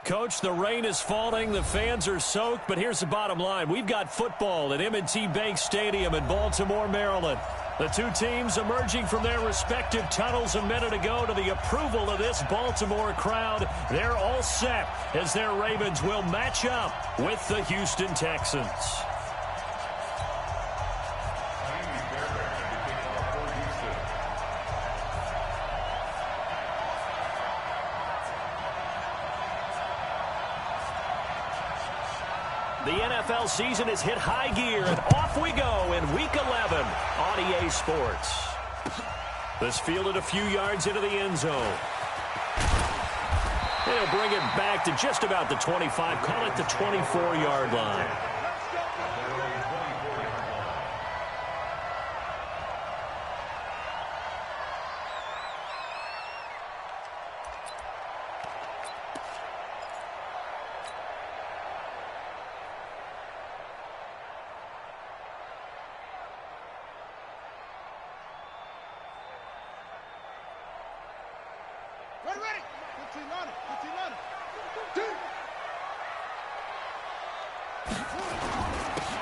Coach, the rain is falling, the fans are soaked, but here's the bottom line. We've got football at M&T Bank Stadium in Baltimore, Maryland. The two teams emerging from their respective tunnels a minute ago to the approval of this Baltimore crowd. They're all set as their Ravens will match up with the Houston Texans. The NFL season has hit high gear, and off we go in Week 11 on EA Sports. This fielded a few yards into the end zone. They'll bring it back to just about the 25, call it the 24-yard line.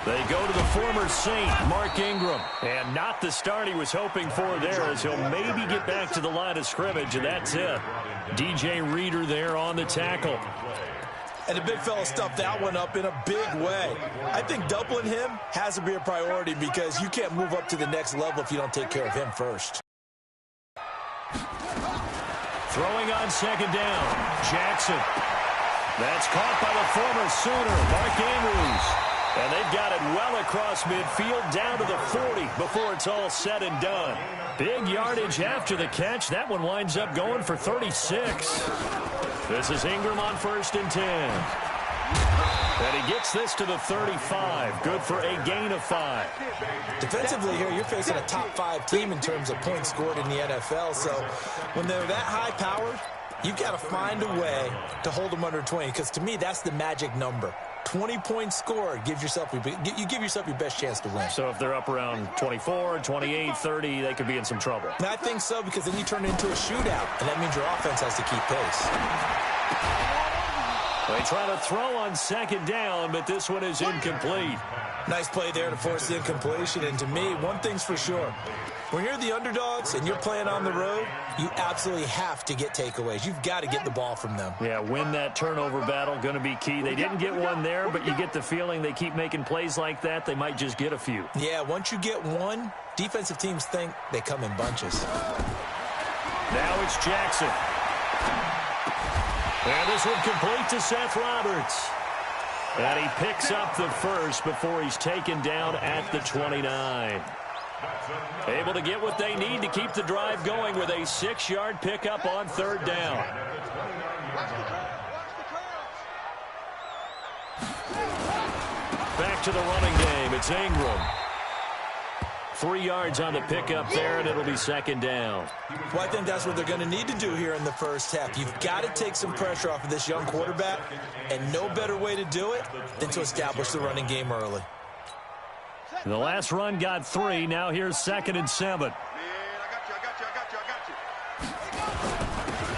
They go to the former Saint, Mark Ingram. And not the start he was hoping for there, as he'll maybe get back to the line of scrimmage, and that's it. DJ Reader there on the tackle. And the big fella stuffed that one up in a big way. I think doubling him has to be a priority because you can't move up to the next level if you don't take care of him first. Throwing on second down, Jackson. That's caught by the former Sooner, Mark Andrews. And they've got it well across midfield down to the 40 before it's all said and done. Big yardage after the catch. That one winds up going for 36. This is Ingram on 1st and 10. And he gets this to the 35. Good for a gain of 5. Defensively here, you're facing a top 5 team in terms of points scored in the NFL. So when they're that high-powered, you've got to find a way to hold them under 20. Because to me, that's the magic number. 20 points scored gives yourself, you give yourself your best chance to win. So if they're up around 24, 28, 30, they could be in some trouble. And I think so, because then you turn it into a shootout, and that means your offense has to keep pace. They try to throw on second down, but this one is incomplete. Nice play there to force the incompletion. And to me, one thing's for sure. When you're the underdogs and you're playing on the road, you absolutely have to get takeaways. You've got to get the ball from them. Yeah, win that turnover battle, going to be key. They didn't get one there, but you get the feeling they keep making plays like that, they might just get a few. Yeah, once you get one, defensive teams think they come in bunches. Now it's Jackson. And this one complete to Seth Roberts. And he picks up the first before he's taken down at the 29. Able to get what they need to keep the drive going with a 6-yard pickup on 3rd down. Back to the running game. It's Ingram. 3 yards on the pickup there, and it'll be 2nd down. Well, I think that's what they're going to need to do here in the first half. You've got to take some pressure off of this young quarterback, and no better way to do it than to establish the running game early. The last run got 3. Now here's 2nd and 7.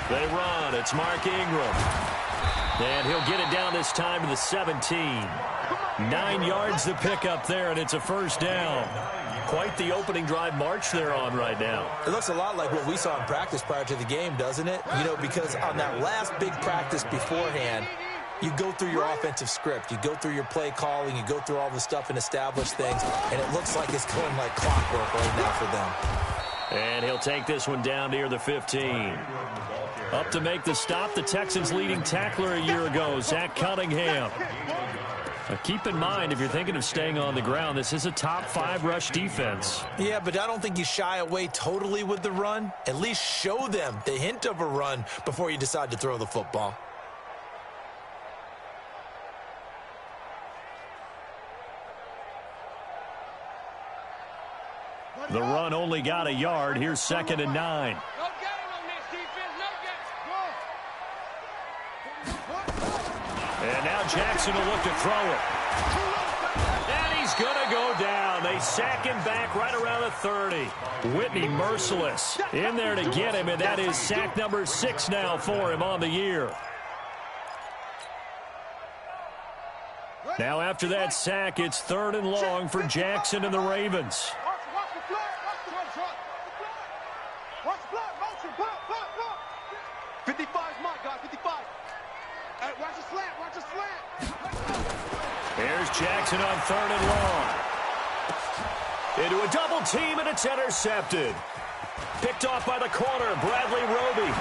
They run. It's Mark Ingram. And he'll get it down this time to the 17. 9 yards to pick up there, and it's a 1st down. Quite the opening drive march they're on right now. It looks a lot like what we saw in practice prior to the game, doesn't it? You know, because on that last big practice beforehand, you go through your offensive script. You go through your play calling. You go through all the stuff and establish things. And it looks like it's going like clockwork right now for them. And he'll take this one down near the 15. Up to make the stop, the Texans' leading tackler a year ago, Zach Cunningham. Now keep in mind, if you're thinking of staying on the ground, this is a top 5 rush defense. Yeah, but I don't think you shy away totally with the run. At least show them the hint of a run before you decide to throw the football. The run only got a yard. Here's 2nd and 9. And now Jackson will look to throw it. And he's going to go down. They sack him back right around the 30. Whitney merciless in there to get him, and that is sack number 6 now for him on the year. Now after that sack, it's 3rd and long for Jackson and the Ravens. Watch the block. Watch the block. Motion. Block. 55's my guy. 55. Hey, watch the slant. Here's Jackson on 3rd and long. Into a double team, and it's intercepted. Picked off by the corner, Bradley Roby.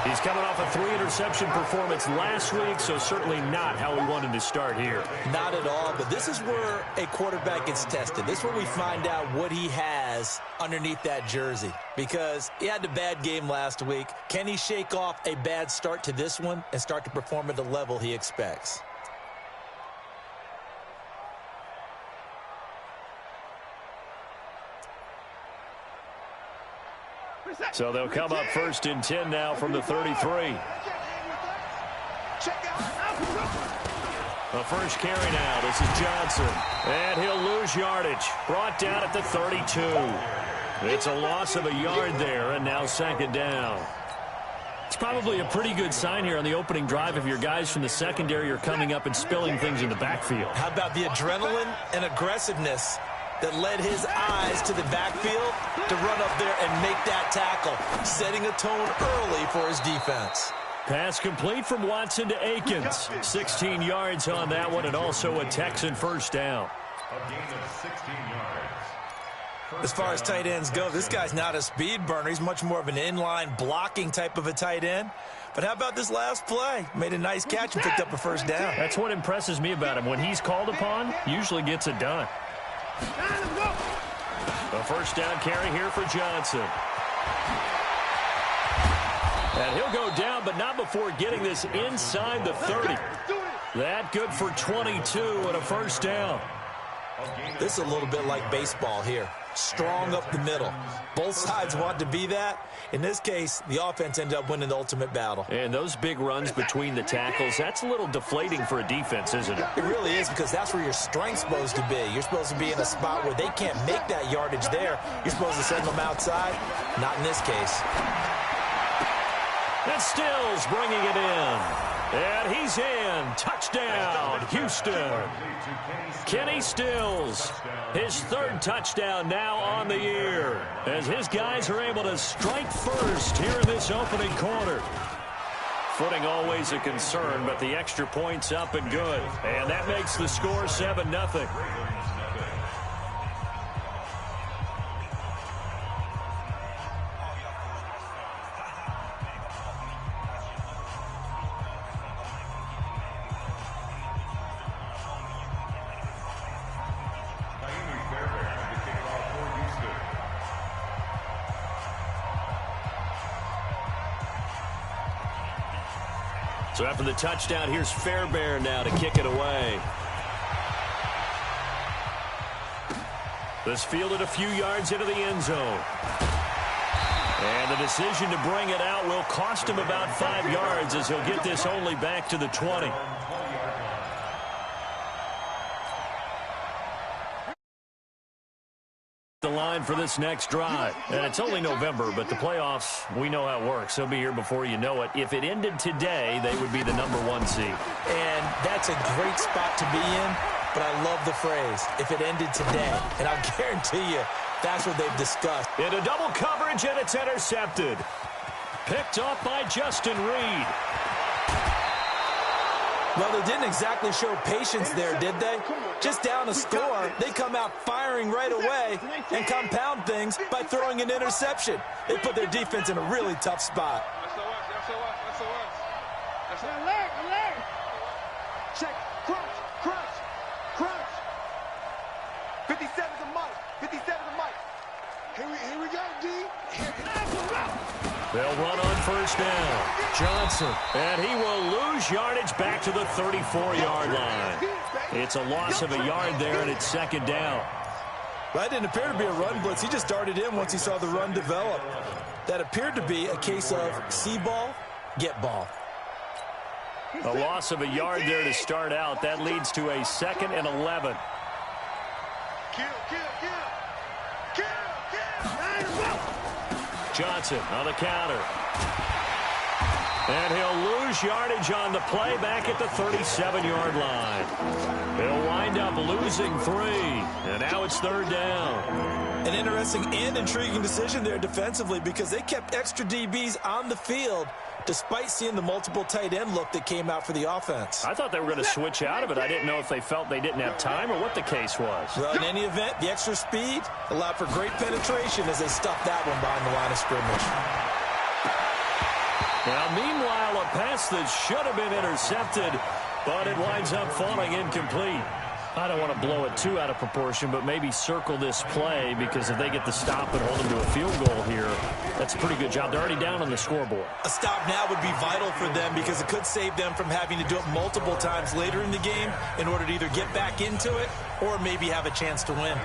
He's coming off a 3-interception performance last week, so certainly not how we wanted to start here. Not at all, but this is where a quarterback gets tested. This is where we find out what he has underneath that jersey, because he had a bad game last week. Can he shake off a bad start to this one and start to perform at the level he expects? So they'll come up 1st and 10 now from the 33. The first carry now. This is Johnson. And he'll lose yardage. Brought down at the 32. It's a loss of a yard there, and now 2nd down. It's probably a pretty good sign here on the opening drive if your guys from the secondary are coming up and spilling things in the backfield. How about the adrenaline and aggressiveness that led his eyes to the backfield to run up there and make that tackle, setting a tone early for his defense. Pass complete from Watson to Akins. 16 yards on that one, and also a Texan first down. A gain of 16 yards. As far as tight ends go, this guy's not a speed burner. He's much more of an inline blocking type of a tight end. But how about this last play? Made a nice catch and picked up a first down. That's what impresses me about him. When he's called upon, usually gets it done. A first down carry here for Johnson. And he'll go down, but not before getting this inside the 30. That good for 22 and a first down. This is a little bit like baseball here. Strong up the middle. Both sides want to be that. In this case, the offense ended up winning the ultimate battle. And those big runs between the tackles, that's a little deflating for a defense, isn't it? It really is, because that's where your strength's supposed to be. You're supposed to be in a spot where they can't make that yardage there. You're supposed to send them outside. Not in this case. And Stills bringing it in. And he's in. Touchdown, Houston. Kenny Stills, his 3rd touchdown now on the year, as his guys are able to strike first here in this opening quarter. Footing always a concern, but the extra point's up and good. And that makes the score 7-0. So after the touchdown, here's Fairbairn now to kick it away. This fielded a few yards into the end zone. And the decision to bring it out will cost him about 5 yards, as he'll get this only back to the 20. The line for this next drive. And it's only November, but the playoffs, we know how it works. They'll be here before you know it. If it ended today, they would be the #1 seed. And that's a great spot to be in, but I love the phrase, if it ended today. And I'll guarantee you, that's what they've discussed. Into double coverage, and it's intercepted. Picked off by Justin Reed. Well, they didn't exactly show patience there, did they? Just down a score, they come out firing right away and compound things by throwing an interception. They put their defense in a really tough spot. Check. Crunch. 57's a mic. 57's a mic. Here we go, D. They'll run on first down. Johnson. And he will lose yardage back to the 34-yard line. It's a loss of a yard there, and it's 2nd down. Well, that didn't appear to be a run blitz. He just darted in once he saw the run develop. That appeared to be a case of see ball, get ball. A loss of a yard there to start out. That leads to a 2nd and 11. Johnson on the counter. And he'll lose yardage on the play back at the 37-yard line. He'll wind up losing 3. And now it's 3rd down. An interesting and intriguing decision there defensively because they kept extra DBs on the field despite seeing the multiple tight end look that came out for the offense. I thought they were going to switch out of it. I didn't know if they felt they didn't have time or what the case was. Well, in any event, the extra speed allowed for great penetration as they stuffed that one behind the line of scrimmage. Now, meanwhile, a pass that should have been intercepted, but it winds up falling incomplete. I don't want to blow it too out of proportion, but maybe circle this play because if they get the stop and hold them to a field goal here, that's a pretty good job. They're already down on the scoreboard. A stop now would be vital for them because it could save them from having to do it multiple times later in the game in order to either get back into it or maybe have a chance to win.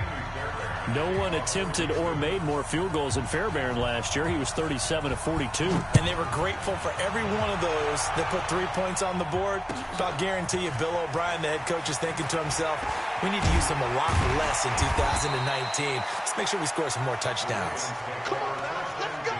No one attempted or made more field goals in Fairbairn last year. He was 37 of 42. And they were grateful for every one of those that put 3 points on the board. I'll guarantee you Bill O'Brien, the head coach, is thinking to himself, we need to use them a lot less in 2019. Let's make sure we score some more touchdowns. Come on, let's go.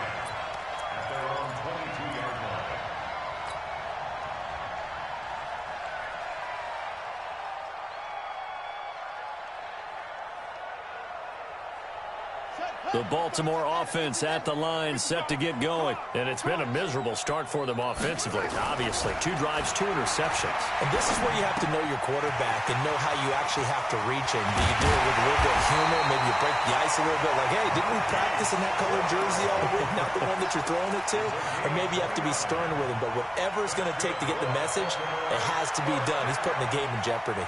The Baltimore offense at the line, set to get going. And it's been a miserable start for them offensively, obviously. 2 drives, 2 interceptions. And this is where you have to know your quarterback and know how you actually have to reach him. Do you do it with a little bit of humor? Maybe you break the ice a little bit like, hey, didn't we practice in that colored jersey all week? Not the one that you're throwing it to? Or maybe you have to be stern with him. But whatever it's going to take to get the message, it has to be done. He's putting the game in jeopardy.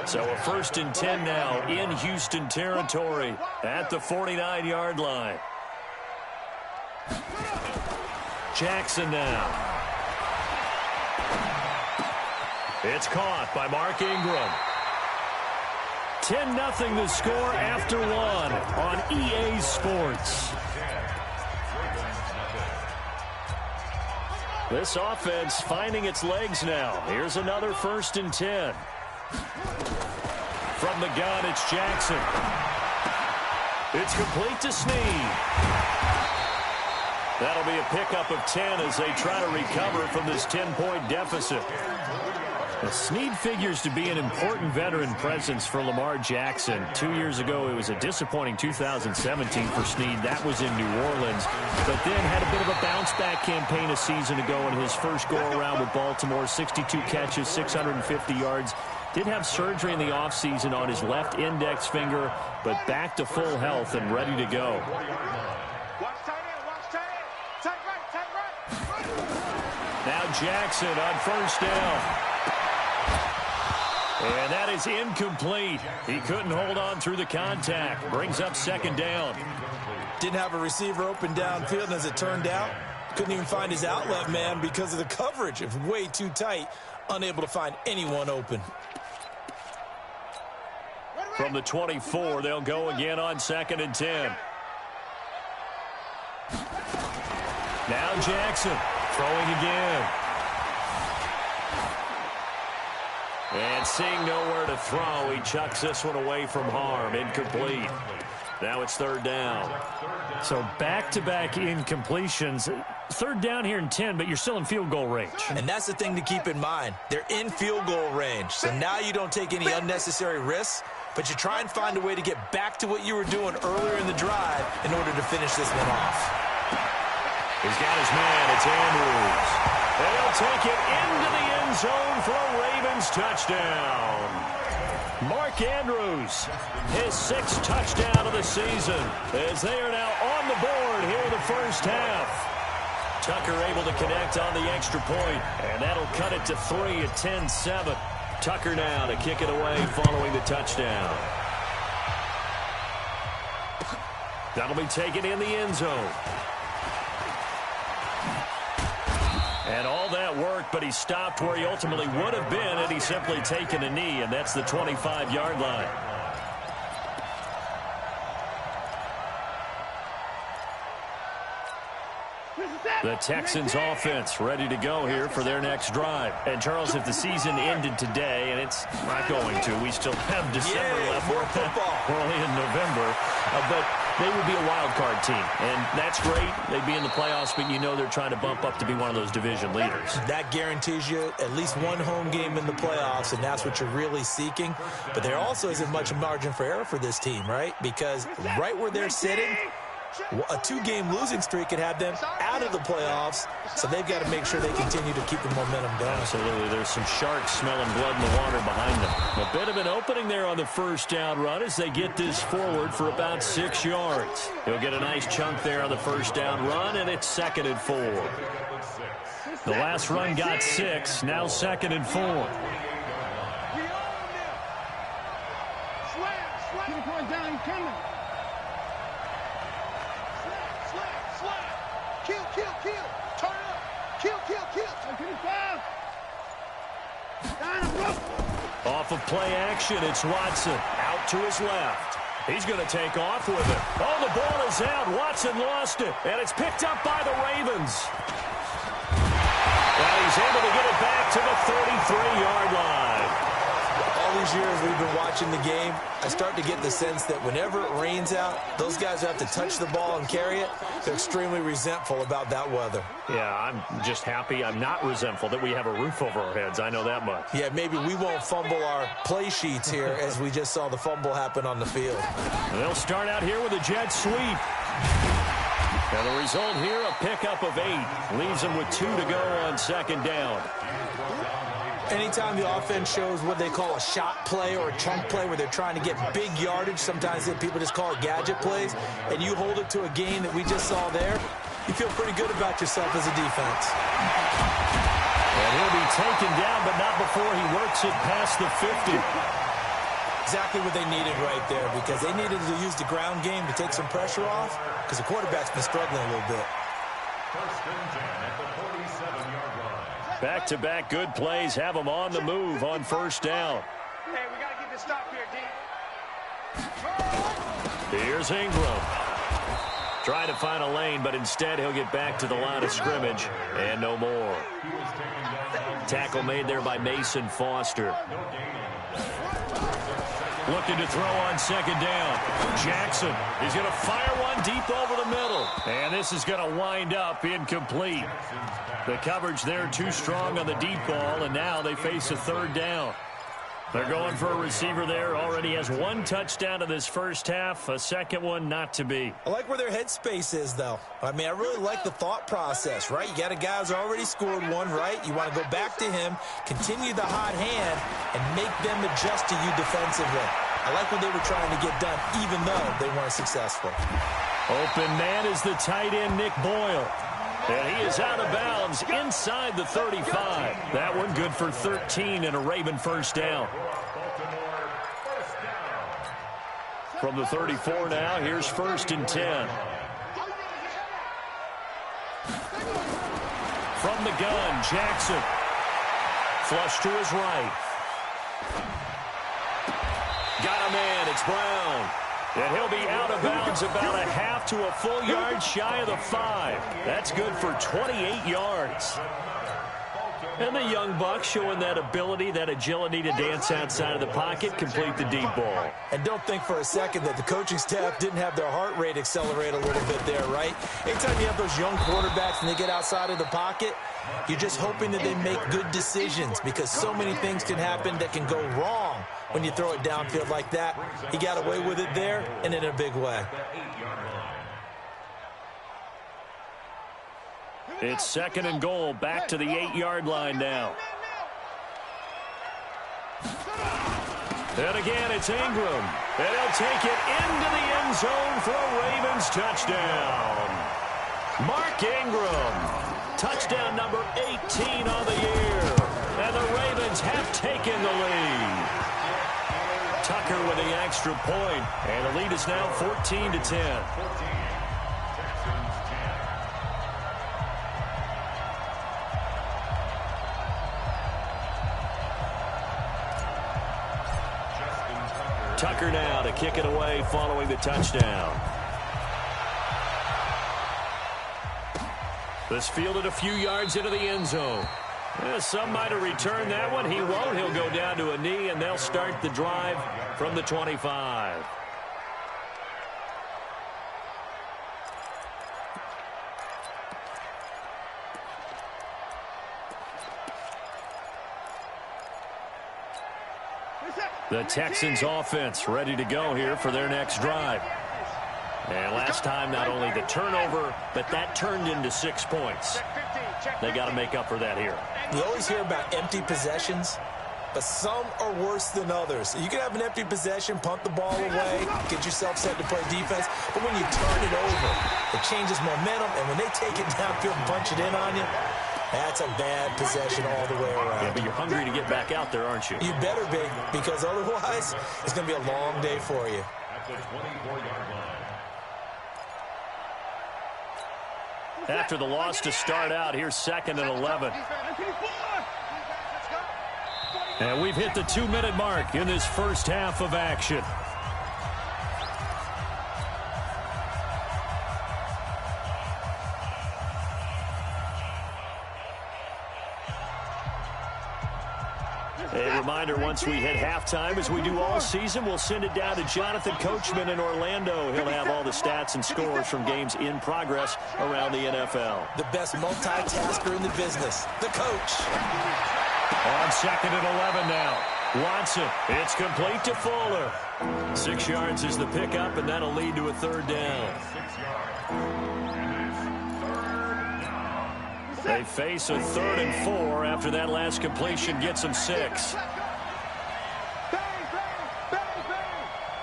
So a 1st and 10 now in Houston territory at the 49-yard line. Jackson now. It's caught by Mark Ingram. 10-0 the score after 1 on EA Sports. This offense finding its legs now. Here's another 1st and 10. From the gun, it's Jackson. It's complete to Snead. That'll be a pickup of 10 as they try to recover from this 10-point deficit. Now, Snead figures to be an important veteran presence for Lamar Jackson. 2 years ago, it was a disappointing 2017 for Snead. That was in New Orleans. But then had a bit of a bounce-back campaign a season ago in his first go-around with Baltimore. 62 catches, 650 yards. Did have surgery in the offseason on his left index finger, but back to full health and ready to go. Watch tight end, watch tight end. Tight right. Now Jackson on 1st down. And that is incomplete. He couldn't hold on through the contact. Brings up 2nd down. Didn't have a receiver open downfield, and as it turned out, couldn't even find his outlet man because of the coverage. It was way too tight, unable to find anyone open. From the 24, they'll go again on 2nd and 10. Now Jackson throwing again. And seeing nowhere to throw, he chucks this one away from harm. Incomplete. Now it's 3rd down. So back-to-back incompletions. 3rd down here in 10, but you're still in field goal range. And that's the thing to keep in mind. They're in field goal range. So now you don't take any unnecessary risks, but you try and find a way to get back to what you were doing earlier in the drive in order to finish this one off. He's got his man. It's Andrews. And he'll take it into the end zone for a Ravens touchdown. Mark Andrews, his 6th touchdown of the season, as they are now on the board here in the first half. Tucker able to connect on the extra point, and that'll cut it to 3 at 10-7. Tucker now to kick it away following the touchdown. That'll be taken in the end zone. And all that worked, but he stopped where he ultimately would have been had he simply taken a knee, and that's the 25-yard line. The Texans offense ready to go here for their next drive. And, Charles, if the season ended today, and it's not going to, we still have December left. More football. We're only in November. But they would be a wild card team. And that's great. They'd be in the playoffs, but you know they're trying to bump up to be one of those division leaders. That guarantees you at least one home game in the playoffs, and that's what you're really seeking. But there also isn't much margin for error for this team, right? Because right where they're sitting, a two-game losing streak could have them out of the playoffs, so they've got to make sure they continue to keep the momentum going. Absolutely. There's some sharks smelling blood in the water behind them. A bit of an opening there on the first down run as they get this forward for about 6 yards. He'll get a nice chunk there on the first down run, and it's 2nd and 4. The last run got 6, now 2nd and 4. Off of play action, it's Watson. Out to his left. He's going to take off with it. Oh, the ball is out. Watson lost it. And it's picked up by the Ravens. And he's able to get it back to the 33-yard line. All these years we've been watching the game, I start to get the sense that whenever it rains out, those guys who have to touch the ball and carry it, they're extremely resentful about that weather. Yeah, I'm just happy I'm not resentful that we have a roof over our heads. I know that much. Yeah, maybe we won't fumble our play sheets here as we just saw the fumble happen on the field. And they'll start out here with a jet sweep. And the result here, a pickup of 8. Leaves them with 2 to go on 2nd down. Anytime the offense shows what they call a shot play or a chunk play where they're trying to get big yardage, sometimes people just call it gadget plays, and you hold it to a gain that we just saw there, you feel pretty good about yourself as a defense. And he'll be taken down, but not before he works it past the 50. Exactly what they needed right there, because they needed to use the ground game to take some pressure off, because the quarterback's been struggling a little bit. First and 10 at the 47-yard line. Back-to-back good plays have them on the move on first down. Hey, we got to get this stop here, D. Here's Ingram. Trying to find a lane, but instead he'll get back to the line of scrimmage, and no more. Tackle made there by Mason Foster. Looking to throw on 2nd down. Jackson. He's going to fire one deep over the middle. And this is going to wind up incomplete. The coverage there too strong on the deep ball, and now they face a 3rd down. They're going for a receiver there. Already has 1 touchdown in this first half. A second one not to be. I like where their headspace is, though. I mean, I really like the thought process, right? You got a guy who's already scored 1, right? You want to go back to him, continue the hot hand, and make them adjust to you defensively. I like what they were trying to get done, even though they weren't successful. Open man is the tight end, Nick Boyle. And he is out of bounds inside the 35. That one good for 13 and a Raven first down. From the 34 now, here's 1st and 10. From the gun, Jackson. Flush to his right. Got a man, it's Brown. And he'll be out of bounds about a half to a full yard shy of the 5. That's good for 28 yards. And the young buck showing that ability, that agility to dance outside of the pocket, complete the deep ball. And don't think for a second that the coaching staff didn't have their heart rate accelerate a little bit there, right? Anytime you have those young quarterbacks and they get outside of the pocket, you're just hoping that they make good decisions, because so many things can happen that can go wrong when you throw it downfield like that. He got away with it there and in a big way. It's 2nd and goal, back to the 8-yard line now. And again, it's Ingram. And he'll take it into the end zone for a Ravens touchdown. Mark Ingram. Touchdown number 18 on the year. And the Ravens have taken the lead. Tucker with the extra point. And the lead is now 14-10. Tucker now to kick it away following the touchdown. This fielded a few yards into the end zone. Some might have returned that one. He won't. He'll go down to a knee, and they'll start the drive from the 25. The Texans offense ready to go here for their next drive. And last time, not only the turnover, but that turned into 6 points. They got to make up for that here. You always hear about empty possessions, but some are worse than others. You can have an empty possession, punt the ball away, get yourself set to play defense, but when you turn it over, it changes momentum, and when they take it downfield and punch it in on you, that's a bad possession all the way around. Yeah, but you're hungry to get back out there, aren't you? You better be, because otherwise, it's going to be a long day for you. At the 24-yard line. After the loss to start out, here's 2nd and 11. And we've hit the 2-minute mark in this first half of action. A reminder, once we hit halftime, as we do all season, we'll send it down to Jonathan Coachman in Orlando. He'll have all the stats and scores from games in progress around the NFL. The best multitasker in the business, the coach. On 2nd and 11 now. Watson, it's complete to Fuller. 6 yards is the pickup, and that'll lead to a 3rd down. 6 yards. They face a 3rd and 4 after that last completion gets them 6. Bang, bang, bang, bang,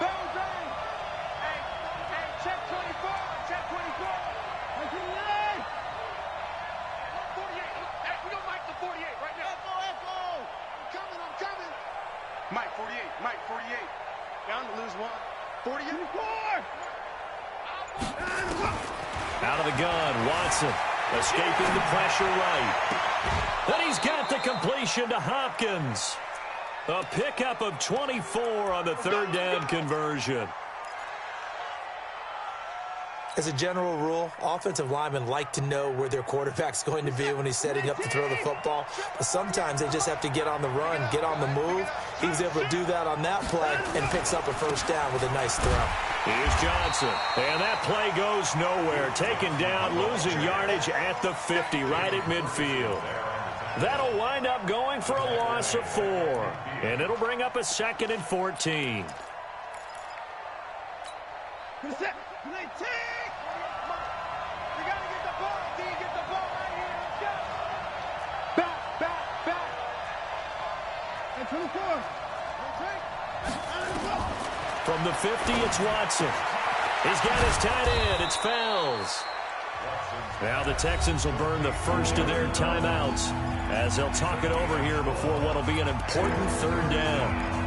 bang, bang. Hey, check 24, check 24. 48. 48. Hey, we don't like the 48 right now. Echo. I'm coming. Mike, 48. Mike, 48. Down to lose 1. 48. 4. Out of the gun, Watson. Escaping the pressure right. Then he's got the completion to Hopkins. A pickup of 24 on the 3rd down conversion. As a general rule, offensive linemen like to know where their quarterback's going to be when he's setting up to throw the football. But sometimes they just have to get on the run, get on the move. He was able to do that on that play and picks up a 1st down with a nice throw. Here's Johnson. And that play goes nowhere. Taken down, losing yardage at the 50, right at midfield. That'll wind up going for a loss of 4. And it'll bring up a 2nd and 14. From the 50, it's Watson. He's got his tight end. It's Fells. Now the Texans will burn the first of their timeouts as they'll talk it over here before what will be an important 3rd down.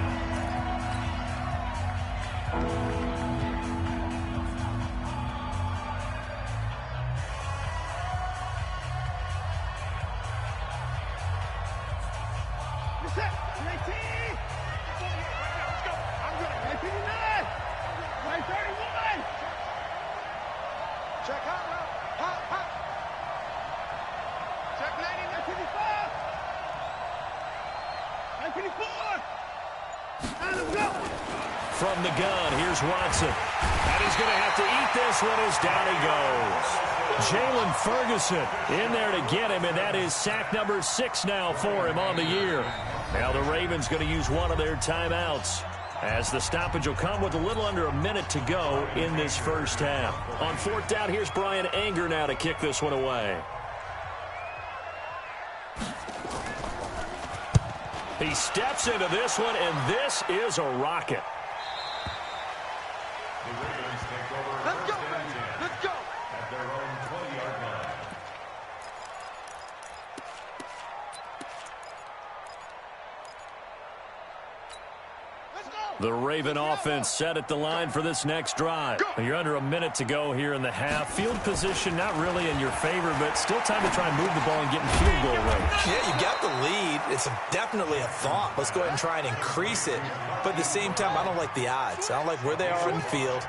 From the gun, here's Watson. And he's going to have to eat this one as down he goes. Jalen Ferguson in there to get him, and that is sack number 6 now for him on the year. Now the Ravens going to use one of their timeouts as the stoppage will come with a little under a minute to go in this first half. On 4th down, here's Brian Anger now to kick this one away. He steps into this one, and this is a rocket. Let's go, let's go. At their own 20-yard line. The Raven offense set at the line for this next drive. You're under a minute to go here in the half. Field position not really in your favor, but still time to try and move the ball and get in field goal range. Yeah, you got the lead. It's definitely a thought. Let's go ahead and try and increase it. But at the same time, I don't like the odds. I don't like where they are in the field.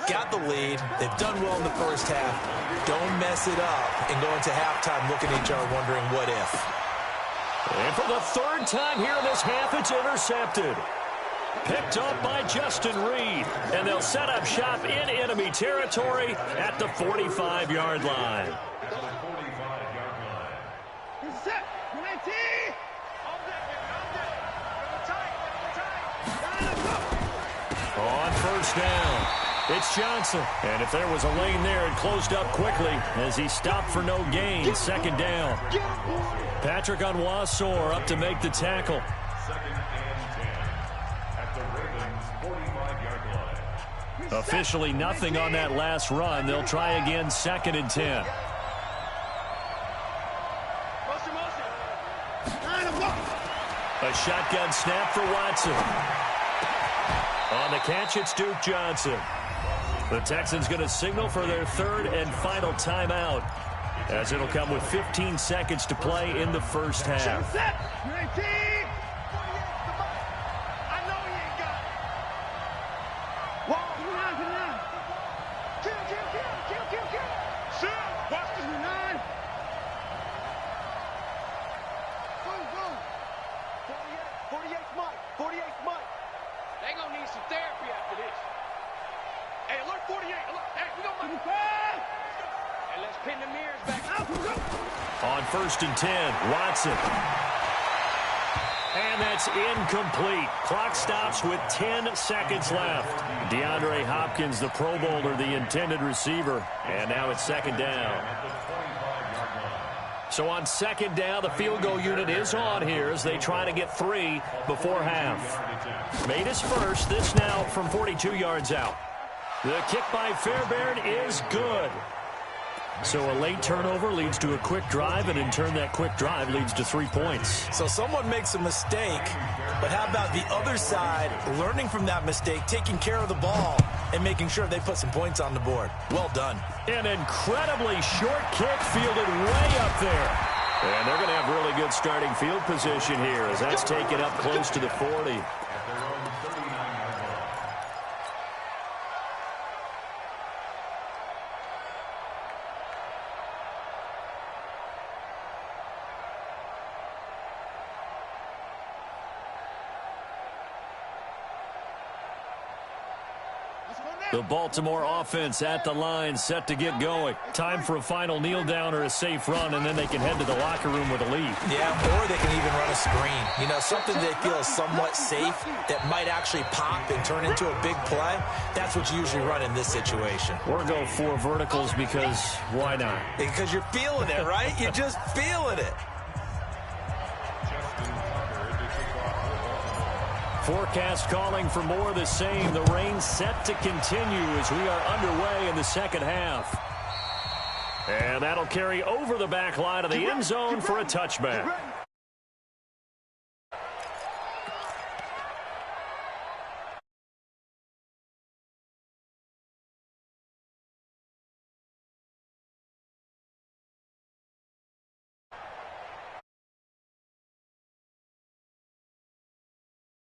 Got the lead. They've done well in the first half. Don't mess it up and go into halftime looking at each other wondering what if. And for the 3rd time here in this half, it's intercepted. Picked up by Justin Reed, and they'll set up shop in enemy territory at the 45-yard line. On first down, it's Johnson. And if there was a lane there, it closed up quickly as he stopped for no gain. Second down. Patrick Onwuasor up to make the tackle. Second and 10 at the Ravens' 45-yard line. Officially nothing on that last run. They'll try again, second and 10. A shotgun snap for Watson. On the catch, it's Duke Johnson. The Texans going to signal for their third and final timeout, as it'll come with 15 seconds to play in the first half. On first and 10, Watson. And that's incomplete. Clock stops with 10 seconds left. DeAndre Hopkins, the Pro Bowler, the intended receiver. And now it's second down. So on second down, the field goal unit is on here as they try to get 3 before half. Made his first, this now from 42 yards out. The kick by Fairbairn is good. So a late turnover leads to a quick drive, and in turn that quick drive leads to 3 points. So someone makes a mistake, but how about the other side learning from that mistake, taking care of the ball, and making sure they put some points on the board? Well done. An incredibly short kick fielded way up there. And they're going to have really good starting field position here as that's taken up close to the 40. The Baltimore offense at the line, set to get going. Time for a final kneel down or a safe run, and then they can head to the locker room with a lead. Yeah, or they can even run a screen. You know, something they feel is somewhat safe that might actually pop and turn into a big play. That's what you usually run in this situation. Or go 4 verticals because why not? Because you're feeling it, right? You're just feeling it. Forecast calling for more of the same. The rain set to continue as we are underway in the second half. And that'll carry over the back line of the end zone for a touchback.